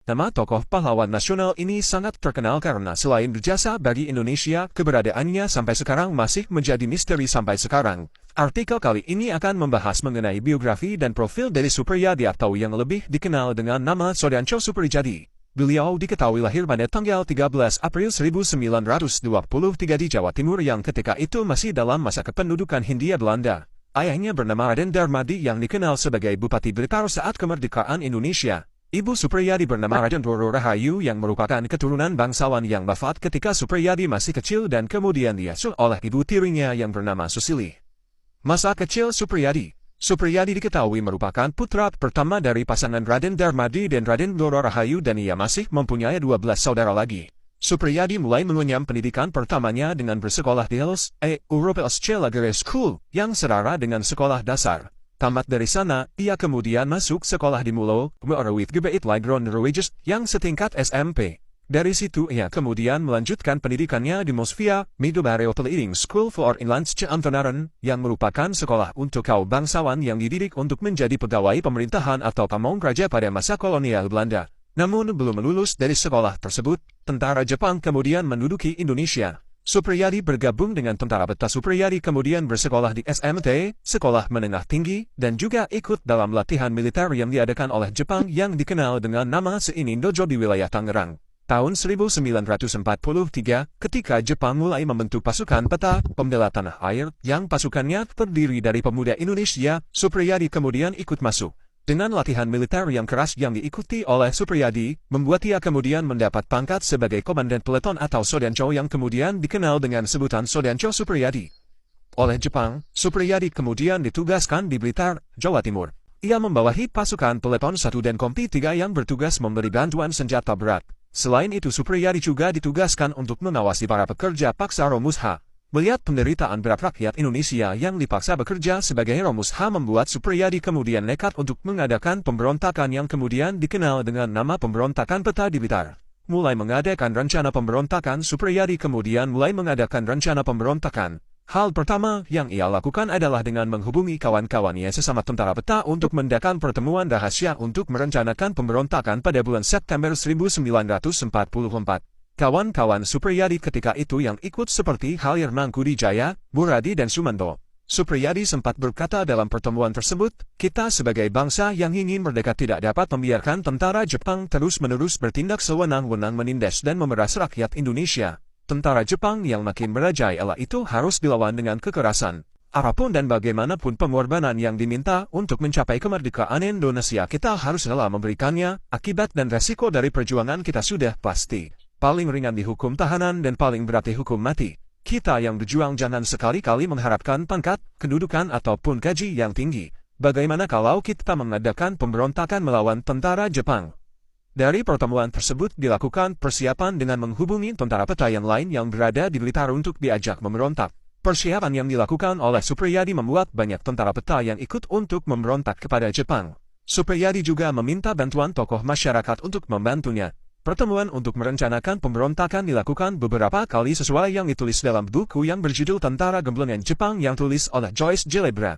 Nama tokoh pahlawan nasional ini sangat terkenal karena selain berjasa bagi Indonesia, keberadaannya sampai sekarang masih menjadi misteri sampai sekarang. Artikel kali ini akan membahas mengenai biografi dan profil dari Suprijadi atau yang lebih dikenal dengan nama Sodyancho Suprijadi. Beliau diketahui lahir pada tanggal 13 April 1923 di Jawa Timur yang ketika itu masih dalam masa kependudukan Hindia Belanda. Ayahnya bernama Raden Darmadi yang dikenal sebagai Bupati Blitar saat kemerdekaan Indonesia. Ibu Suprijadi bernama Raden Roro Rahayu yang merupakan keturunan bangsawan yang wafat ketika Suprijadi masih kecil dan kemudian diasuh oleh ibu tirinya yang bernama Susili. Masa kecil Suprijadi diketahui merupakan putra pertama dari pasangan Raden Darmadi dan Raden Roro Rahayu dan ia masih mempunyai 12 saudara lagi. Suprijadi mulai mengenyam pendidikan pertamanya dengan bersekolah di Hils Europees Lagere School yang setara dengan sekolah dasar. Tamat dari sana, ia kemudian masuk sekolah di Mulo, Gebied Ligron Norwegisch yang setingkat SMP. Dari situ ia kemudian melanjutkan pendidikannya di Mosvia, Middelbare Opleiding School for Inlandse Ambtenaren, yang merupakan sekolah untuk kaum bangsawan yang dididik untuk menjadi pegawai pemerintahan atau pamong praja pada masa kolonial Belanda. Namun belum lulus dari sekolah tersebut, tentara Jepang kemudian menduduki Indonesia. Suprijadi bergabung dengan tentara Beta. Suprijadi kemudian bersekolah di SMT, Sekolah Menengah Tinggi, dan juga ikut dalam latihan militer yang diadakan oleh Jepang yang dikenal dengan nama Seinin Dojo di wilayah Tangerang. Tahun 1943, ketika Jepang mulai membentuk pasukan Beta, pembela tanah air, yang pasukannya terdiri dari pemuda Indonesia, Suprijadi kemudian ikut masuk. Dengan latihan militer yang keras yang diikuti oleh Suprijadi, membuat ia kemudian mendapat pangkat sebagai komandan peleton atau Sodyancho yang kemudian dikenal dengan sebutan Sodyancho Suprijadi. Oleh Jepang, Suprijadi kemudian ditugaskan di Blitar, Jawa Timur. Ia membawahi pasukan peleton 1 dan kompi 3 yang bertugas memberi bantuan senjata berat. Selain itu Suprijadi juga ditugaskan untuk mengawasi para pekerja paksa Romusha. Melihat penderitaan berat rakyat Indonesia yang dipaksa bekerja sebagai Romusha membuat Suprijadi kemudian nekat untuk mengadakan pemberontakan yang kemudian dikenal dengan nama pemberontakan Beta di Blitar. Mulai mengadakan rencana pemberontakan, Suprijadi kemudian mulai mengadakan rencana pemberontakan. Hal pertama yang ia lakukan adalah dengan menghubungi kawan-kawannya sesama tentara Beta untuk mengadakan pertemuan rahasia untuk merencanakan pemberontakan pada bulan September 1944. Kawan-kawan Suprijadi ketika itu yang ikut seperti Halir Mangkudijaya, Muradi dan Sumanto. Suprijadi sempat berkata dalam pertemuan tersebut, "Kita sebagai bangsa yang ingin merdeka tidak dapat membiarkan tentara Jepang terus-menerus bertindak sewenang-wenang menindas dan memeras rakyat Indonesia. Tentara Jepang yang makin merajalela itu harus dilawan dengan kekerasan. Apapun dan bagaimanapun pengorbanan yang diminta untuk mencapai kemerdekaan Indonesia kita harus rela memberikannya, akibat dan resiko dari perjuangan kita sudah pasti. Paling ringan dihukum tahanan dan paling berat dihukum mati. Kita yang berjuang jangan sekali-kali mengharapkan pangkat, kedudukan ataupun gaji yang tinggi. Bagaimana kalau kita mengadakan pemberontakan melawan tentara Jepang?" Dari pertemuan tersebut dilakukan persiapan dengan menghubungi tentara Beta yang lain yang berada di Blitar untuk diajak memberontak. Persiapan yang dilakukan oleh Suprijadi membuat banyak tentara Beta yang ikut untuk memberontak kepada Jepang. Suprijadi juga meminta bantuan tokoh masyarakat untuk membantunya. Pertemuan untuk merencanakan pemberontakan dilakukan beberapa kali sesuai yang ditulis dalam buku yang berjudul Tentara Gemblengan Jepang yang tulis oleh Joyce Gelebra.